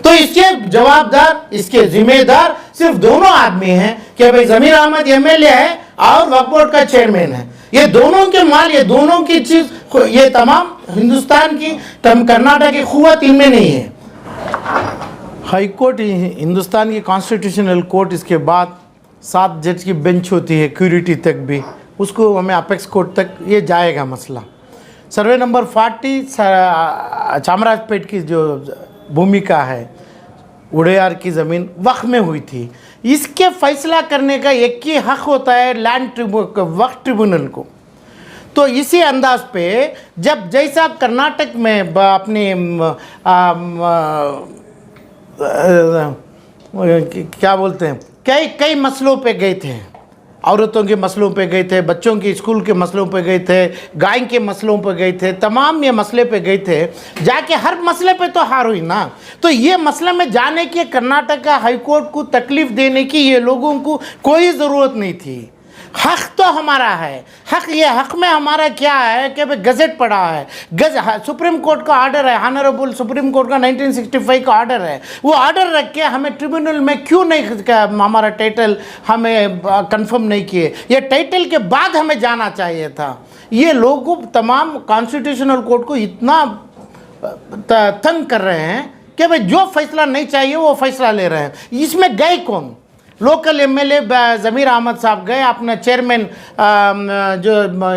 तो इसके जवाबदार, इसके जिम्मेदार सिर्फ दोनों आदमी हैं कि भाई जमीर अहमद एमएलए है और वक्फ बोर्ड का चेयरमैन है। ये दोनों के माल, ये दोनों की चीज, ये तमाम हिंदुस्तान की, कर्नाटक की कुव्वत इनमें नहीं है। हाई कोर्ट, हिंदुस्तान की कॉन्स्टिट्यूशनल कोर्ट, इसके बाद 7 जज की बेंच होती है, क्यूरिटी तक भी, उसको हमें अपेक्स कोर्ट तक ये जाएगा मसला। सर्वे नंबर 40 चामराजपेट की जो भूमिका है, उड़ेयार की ज़मीन वक्फ में हुई थी, इसके फैसला करने का एक ही हक होता है लैंड वक्फ ट्रिब्यूनल को। तो इसी अंदाज पे जब जैसा कर्नाटक में अपने क्या बोलते हैं, कई मसलों पे गए थे, औरतों के मसलों पे गए थे, बच्चों के स्कूल के मसलों पे गए थे, गाय के मसलों पे गए थे, तमाम ये मसले पे गए थे, जाके हर मसले पे तो हार हुई ना। तो ये मसले में जाने की कर्नाटक का हाई कोर्ट को तकलीफ देने की ये लोगों को कोई ज़रूरत नहीं थी। हक तो हमारा है, हक, ये हक में हमारा क्या है कि भाई गज़ेट पड़ा है, सुप्रीम कोर्ट का ऑर्डर है, ऑनरेबल सुप्रीम कोर्ट का 1965 का ऑर्डर है, वो ऑर्डर रख के हमें ट्रिब्यूनल में क्यों नहीं हमारा टाइटल हमें कंफर्म नहीं किए, ये टाइटल के बाद हमें जाना चाहिए था। ये लोग तमाम कॉन्स्टिट्यूशनल कोर्ट को इतना तंग कर रहे हैं कि भाई जो फैसला नहीं चाहिए वो फैसला ले रहे हैं। इसमें गए कौन? लोकल एमएलए ज़मीर अहमद साहब गए, अपना चेयरमैन जो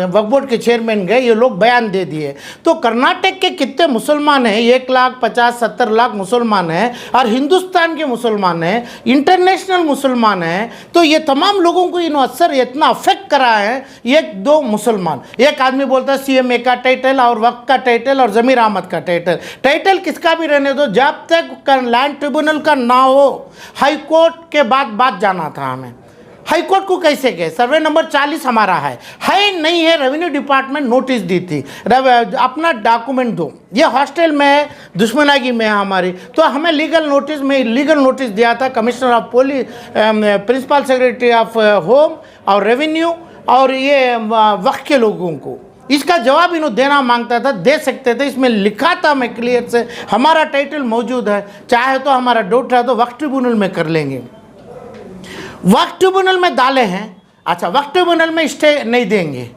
वक्फ बोर्ड के चेयरमैन गए, ये लोग बयान दे दिए। तो कर्नाटक के कितने मुसलमान हैं? 1,50,70 लाख मुसलमान हैं, और हिंदुस्तान के मुसलमान हैं, इंटरनेशनल मुसलमान हैं। तो ये तमाम लोगों को इन असर इतना अफेक्ट करा है। एक दो मुसलमान, एक आदमी बोलता है सीएमए का टाइटल और वक्फ का टाइटल और ज़मीर अहमद का टाइटल किसका भी रहने दो, जब तक लैंड ट्रिब्यूनल का ना हो, हाई कोर्ट के बाद जाना था हमें। हाई कोर्ट को कैसे गए? सर्वे नंबर 40 हमारा है नहीं है, रेवेन्यू डिपार्टमेंट नोटिस दी थी, अपना डॉक्यूमेंट दो, ये हॉस्टल में है, दुश्मनागी में है हमारी। तो हमें लीगल नोटिस दिया था commissioner of police, principal secretary of home और रेवेन्यू और ये वक्फ के लोगों को। इसका जवाब इन्हों देना मांगता था, दे सकते थे, इसमें लिखा था मैं क्लियर से, हमारा टाइटल मौजूद है, चाहे तो हमारा डाउट है तो वक्फ ट्रिब्यूनल में कर लेंगे। वक्फ ट्रिब्यूनल में डाले हैं, अच्छा वक्फ ट्रिब्यूनल में स्टे नहीं देंगे,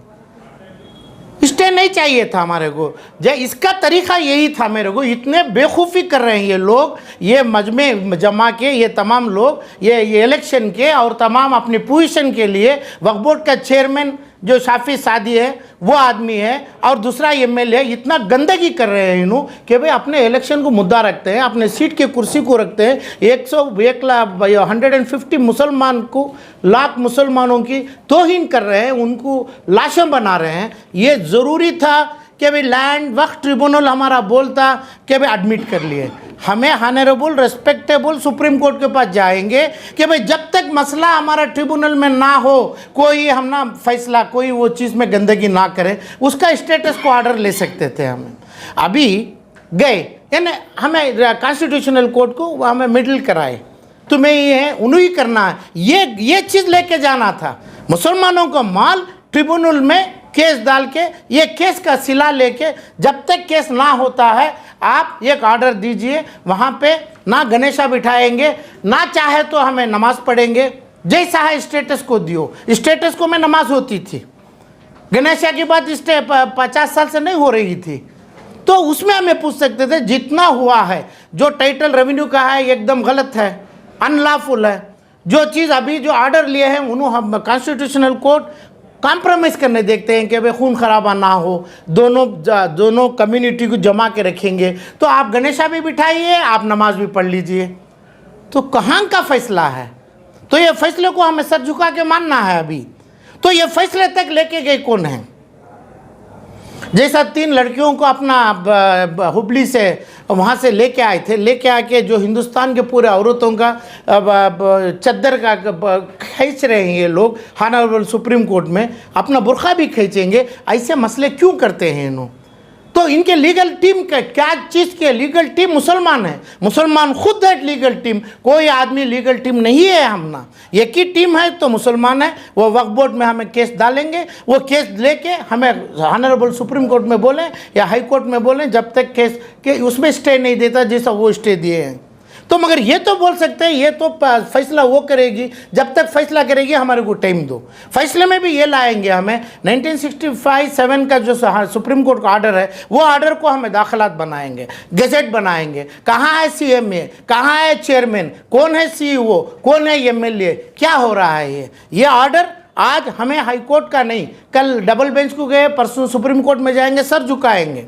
स्टे नहीं चाहिए था हमारे को। इसका तरीका यही था, मेरे को इतने बेवकूफ़ी कर रहे हैं ये लोग, ये मजमे जमा के, ये तमाम लोग ये इलेक्शन के और तमाम अपनी पोजीशन के लिए। वक्फ बोर्ड का चेयरमैन जो शाफी सादी है वो आदमी है, और दूसरा एमएलए इतना गंदगी कर रहे हैं इन्हों कि भाई अपने इलेक्शन को मुद्दा रखते हैं, अपने सीट के कुर्सी को रखते हैं। 150 मुसलमान को, लाख मुसलमानों की तौहीन कर रहे हैं, उनको लाशें बना रहे हैं। ये ज़रूरी था कि भाई लैंड वक्फ ट्रिब्यूनल हमारा बोलता कि भाई एडमिट कर लिए, हमें ऑनरेबल रिस्पेक्टेबल सुप्रीम कोर्ट के पास जाएंगे कि भाई जब तक मसला हमारा ट्रिब्यूनल में ना हो, कोई हम ना फैसला, कोई वो चीज़ में गंदगी ना करे, उसका स्टेटस को ऑर्डर ले सकते थे। हमें अभी गए, यानी हमें कॉन्स्टिट्यूशनल कोर्ट को हमें मिडिल कराए, तुम्हें ये है उन्हें ही करना है, ये चीज़ लेके जाना था। मुसलमानों का माल ट्रिब्यूनल में केस डाल के, ये केस का सिला लेके, जब तक केस ना होता है आप एक ऑर्डर दीजिए, वहाँ पे ना गणेशा बिठाएंगे, ना चाहे तो हमें नमाज पढ़ेंगे, जैसा है स्टेटस को दियो। स्टेटस को में नमाज होती थी, गणेशा की बात 50 साल से नहीं हो रही थी, तो उसमें हमें पूछ सकते थे। जितना हुआ है, जो टाइटल रेवेन्यू का है एकदम गलत है, अनलॉफुल है। जो चीज़ अभी जो ऑर्डर लिए हैं उन्होंने हम कॉन्स्टिट्यूशनल कोर्ट कॉम्प्रोमाइज़ करने देखते हैं कि भाई खून खराबा ना हो, दोनों कम्युनिटी को जमा के रखेंगे। तो आप गणेशा भी बिठाइए, आप नमाज भी पढ़ लीजिए, तो कहाँ का फैसला है? तो ये फैसले को हमें सर झुका के मानना है अभी। तो ये फैसले तक लेके गए कौन है? जैसा 3 लड़कियों को अपना हुबली से वहाँ से लेके आए थे, लेके आके जो हिंदुस्तान के पूरे औरतों का चद्दर का खींच रहे हैं ये लोग ऑनरेबल सुप्रीम कोर्ट में, अपना बुर्का भी खींचेंगे। ऐसे मसले क्यों करते हैं इन्हों? तो इनके लीगल टीम का क्या चीज़ के लीगल टीम मुसलमान है, मुसलमान खुद है लीगल टीम, कोई आदमी लीगल टीम नहीं है। हम ना एक ही टीम है तो मुसलमान है। वो वक्फ बोर्ड में हमें केस डालेंगे, वो केस लेके हमें ऑनरेबल सुप्रीम कोर्ट में बोलें या हाई कोर्ट में बोलें, जब तक केस के उसमें स्टे नहीं देता जैसा वो स्टे दिए हैं। तो मगर ये तो बोल सकते हैं ये तो फैसला वो करेगी, जब तक फैसला करेगी हमारे को टाइम दो। फैसले में भी ये लाएंगे हमें 1965-7 का जो सुप्रीम कोर्ट का ऑर्डर है, वो ऑर्डर को हमें दाखिलात बनाएंगे, गजट बनाएंगे। कहाँ है CMA, कहाँ है चेयरमैन, कौन है CEO, कौन है MLA, क्या हो रहा है ये ऑर्डर आज हमें हाई कोर्ट का नहीं, कल डबल बेंच को गए, परसों सुप्रीम कोर्ट में जाएंगे, सर झुकाएंगे,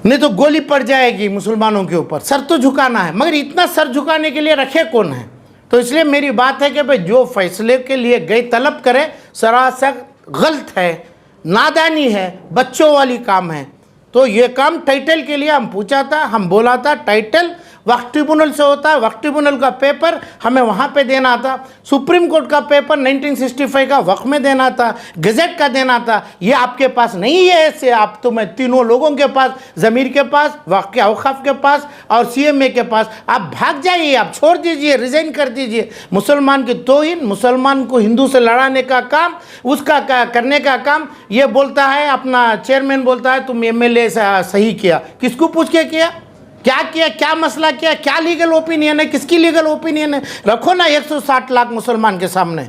नहीं तो गोली पड़ जाएगी मुसलमानों के ऊपर। सर तो झुकाना है, मगर इतना सर झुकाने के लिए रखे कौन है? तो इसलिए मेरी बात है कि भाई जो फैसले के लिए गए तलब करे, सरासर गलत है, नादानी है, बच्चों वाली काम है। तो ये काम टाइटल के लिए हम पूछा था, हम बोला था टाइटल वक्फ ट्रिब्यूनल से होता है, वक्फ ट्रिब्यूनल का पेपर हमें वहाँ पे देना था, सुप्रीम कोर्ट का पेपर 1965 का वक्फ में देना था, गजट का देना था। ये आपके पास नहीं है, ऐसे आप तो मैं तीनों लोगों के पास, ज़मीर के पास, वक्फ के औक़ाफ़ के पास और CMA के पास, आप भाग जाइए, आप छोड़ दीजिए, रिज़ाइन कर दीजिए। मुसलमान की तौहीन, मुसलमान को हिंदू से लड़ाने का काम, उसका करने का काम ये बोलता है, अपना चेयरमैन बोलता है तुम MLA सही किया। किसको पूछ के किया, क्या किया, क्या मसला किया, क्या लीगल ओपिनियन है, किसकी लीगल ओपिनियन है, रखो ना 160 लाख मुसलमान के सामने।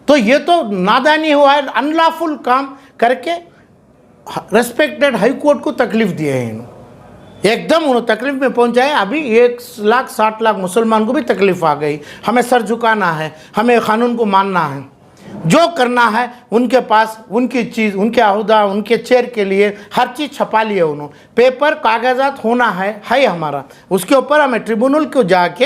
तो ये तो नादानी हुआ है, अनलॉफुल काम करके रेस्पेक्टेड हाई कोर्ट को तकलीफ दिए हैं इन्होंने, एकदम उन्होंने तकलीफ में पहुंचाए। अभी 1,60,00,000 मुसलमान को भी तकलीफ आ गई। हमें सर झुकाना है, हमें कानून को मानना है, जो करना है उनके पास, उनकी चीज़, उनके अहदा, उनके चेयर के लिए हर चीज़ छपा लिए उन्होंने, पेपर कागजात होना है हमारा, उसके ऊपर हमें ट्रिब्यूनल को जाके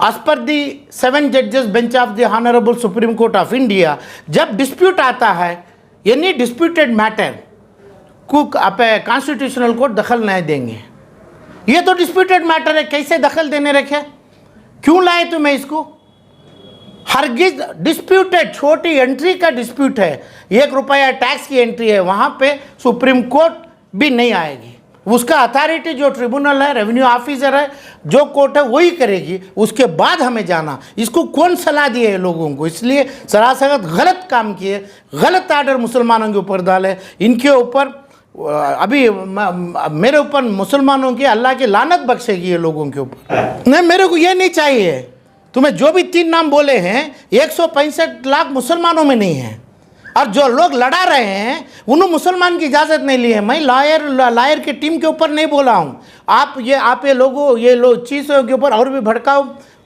एज पर दी 7 जजेस bench of the honourable Supreme Court of India, जब डिस्प्यूट आता है, एनी डिस्प्यूटेड मैटर को कॉन्स्टिट्यूशनल कोर्ट दखल नहीं देंगे। ये तो डिस्प्यूटेड मैटर है, कैसे दखल देने रखे, क्यों लाए तुम्हें इसको? हरगिज डिस्प्यूटेड, छोटी एंट्री का डिस्प्यूट है, 1 रुपया टैक्स की एंट्री है, वहाँ पे सुप्रीम कोर्ट भी नहीं आएगी। उसका अथॉरिटी जो ट्रिब्यूनल है, रेवेन्यू ऑफिसर है, जो कोर्ट है वही करेगी, उसके बाद हमें जाना। इसको कौन सलाह दिए है लोगों को? इसलिए सरासर गलत काम किए, गलत आर्डर मुसलमानों के ऊपर डाले। इनके ऊपर अभी मेरे ऊपर मुसलमानों की अल्लाह की लानत बख्शेगी ये लोगों के ऊपर। नहीं, मेरे को ये नहीं चाहिए। तुम्हें जो भी 3 नाम बोले हैं 165 लाख मुसलमानों में नहीं है, और जो लोग लड़ा रहे हैं उन्होंने मुसलमान की इजाज़त नहीं ली है। मैं लायर की टीम के ऊपर नहीं बोला हूँ। आप ये लोगों ये लोग चीज़ों के ऊपर और भी भड़काओ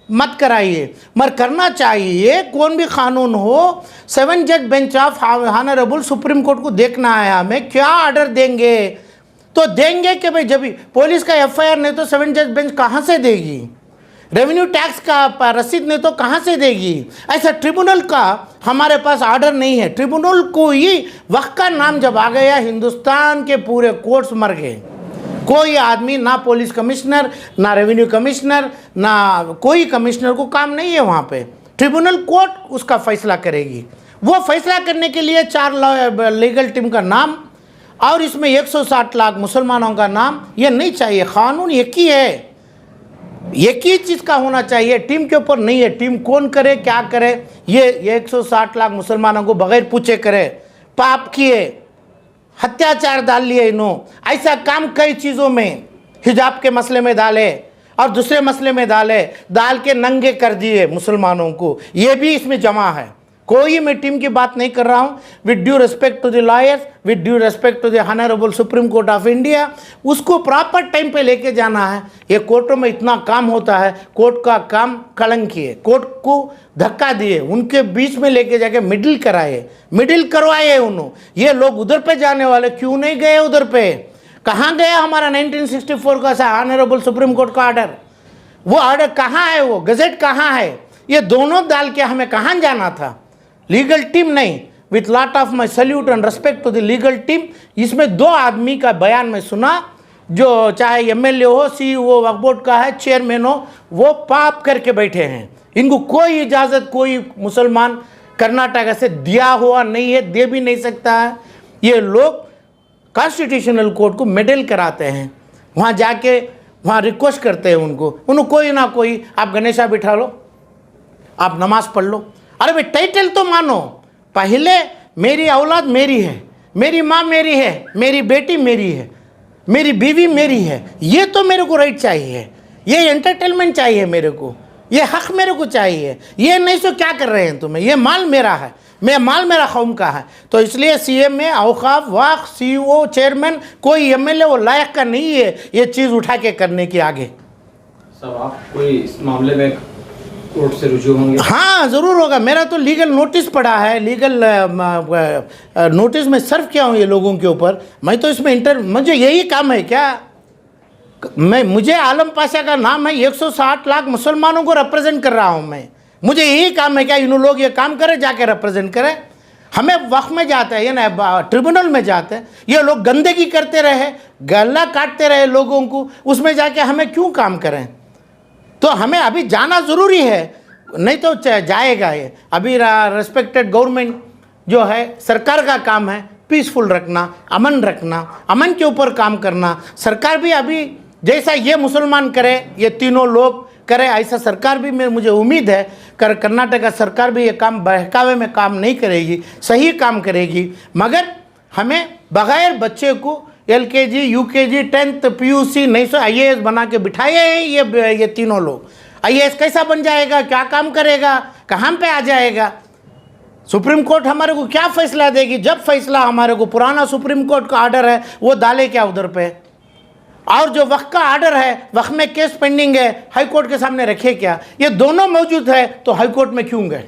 मत कराइए, मगर करना चाहिए। कौन भी कानून हो, 7 जज bench of honourable Supreme court को देखना है हमें, क्या ऑर्डर देंगे तो देंगे कि भाई जब पुलिस का FIR नहीं तो 7 जज बेंच कहाँ से देगी, रेवेन्यू टैक्स का रसीद नहीं तो कहाँ से देगी। ऐसा ट्रिब्यूनल का हमारे पास ऑर्डर नहीं है। ट्रिब्यूनल को ही वक्त का नाम जब आ गया, हिंदुस्तान के पूरे कोर्ट्स मर गए। कोई आदमी, ना पुलिस कमिश्नर, ना रेवेन्यू कमिश्नर, ना कोई कमिश्नर को काम नहीं है वहाँ पे। ट्रिब्यूनल कोर्ट उसका फैसला करेगी। वो फैसला करने के लिए 4 लीगल टीम का नाम और इसमें 160 लाख मुसलमानों का नाम, ये नहीं चाहिए। कानून एक ही है, एक ही चीज़ का होना चाहिए, टीम के ऊपर नहीं है। टीम कौन करे, क्या करे, ये 160 लाख मुसलमानों को बगैर पूछे करे, पाप किए, अत्याचार डाल लिए इन्होंने। ऐसा काम कई चीज़ों में, हिजाब के मसले में डाले और दूसरे मसले में डाल के नंगे कर दिए मुसलमानों को, ये भी इसमें जमा है। कोई मैं टीम की बात नहीं कर रहा हूँ। With due respect to the lawyers, with due respect to the honourable Supreme Court of India, उसको प्रॉपर टाइम पे लेके जाना है। ये कोर्टों में इतना काम होता है, कोर्ट का काम कलंकी है, कोर्ट को धक्का दिए, उनके बीच में लेके जाके मिडिल करवाए उन्होंने। ये लोग उधर पे जाने वाले क्यों नहीं गए उधर पे? कहाँ गया हमारा 1964 का ऑनरेबल सुप्रीम कोर्ट का ऑर्डर? वो ऑर्डर कहाँ है, वो गजट कहाँ है? ये दोनों डाल के हमें कहाँ जाना था? लीगल टीम नहीं। With lot of my salute and respect to the legal team, इसमें 2 आदमी का बयान में सुना, जो चाहे MLA हो, CEO वक्फ बोर्ड का है, चेयरमैन हो, वो पाप करके बैठे हैं। इनको कोई इजाज़त कोई मुसलमान कर्नाटक से दिया हुआ नहीं है, दे भी नहीं सकता है। ये लोग कॉन्स्टिट्यूशनल कोर्ट को मेडल कराते हैं, वहाँ जाके वहाँ रिक्वेस्ट करते हैं उनको कोई ना कोई, आप गणेशा बिठा लो, आप नमाज पढ़ लो। अरे भाई टाइटल तो मानो, पहले मेरी औलाद मेरी है, मेरी माँ मेरी है, मेरी बेटी मेरी है, मेरी बीवी मेरी है, ये तो मेरे को राइट चाहिए। ये एंटरटेनमेंट चाहिए मेरे को, ये हक मेरे को चाहिए। ये नहीं सो क्या कर रहे हैं तुम्हें, ये माल मेरा है, माल मेरा कौम का है। तो इसलिए सीएम में औकाफ वक्फ सीईओ चेयरमैन कोई एमएलए वो लायक का नहीं है ये चीज़ उठा के करने की आगे। सब आप कोई इस मामले में कोर्ट से रुजू होंगे? हाँ ज़रूर होगा। मेरा तो लीगल नोटिस पड़ा है, लीगल नोटिस में सर्व किया हूँ ये लोगों के ऊपर। मैं तो इसमें मुझे यही काम है क्या, मुझे आलम पाशा का नाम है, 160 लाख मुसलमानों को रिप्रेजेंट कर रहा हूँ मैं। मुझे यही काम है क्या इन लोग ये काम करें, जाके रिप्रेजेंट करें। हमें वक्फ में जाते हैं, ये ना ट्रिब्यूनल में जाते हैं, ये लोग गंदगी करते रहे, गला काटते रहे लोगों को, उसमें जाके हमें क्यों काम करें। तो हमें अभी जाना ज़रूरी है, नहीं तो जाएगा ये। अभी रेस्पेक्टेड गवर्नमेंट जो है, सरकार का काम है पीसफुल रखना, अमन रखना, अमन के ऊपर काम करना। सरकार भी अभी जैसा ये मुसलमान करे, ये तीनों लोग करे, ऐसा सरकार भी मुझे उम्मीद है कर्नाटक सरकार भी ये काम बहकावे में काम नहीं करेगी, सही काम करेगी। मगर हमें बगैर बच्चे को LKG UKG 10th PUC नहीं सो IAS बना के बिठाए हैं ये तीनों लोग। IAS कैसा बन जाएगा, क्या काम करेगा, कहाँ पे आ जाएगा। सुप्रीम कोर्ट हमारे को क्या फैसला देगी, जब फैसला हमारे को पुराना सुप्रीम कोर्ट का ऑर्डर है वो डाले क्या उधर पे, और जो वक्त का ऑर्डर है, वक्त में केस पेंडिंग है, हाई कोर्ट के सामने रखे क्या। ये दोनों मौजूद है तो हाई कोर्ट में क्यों गए।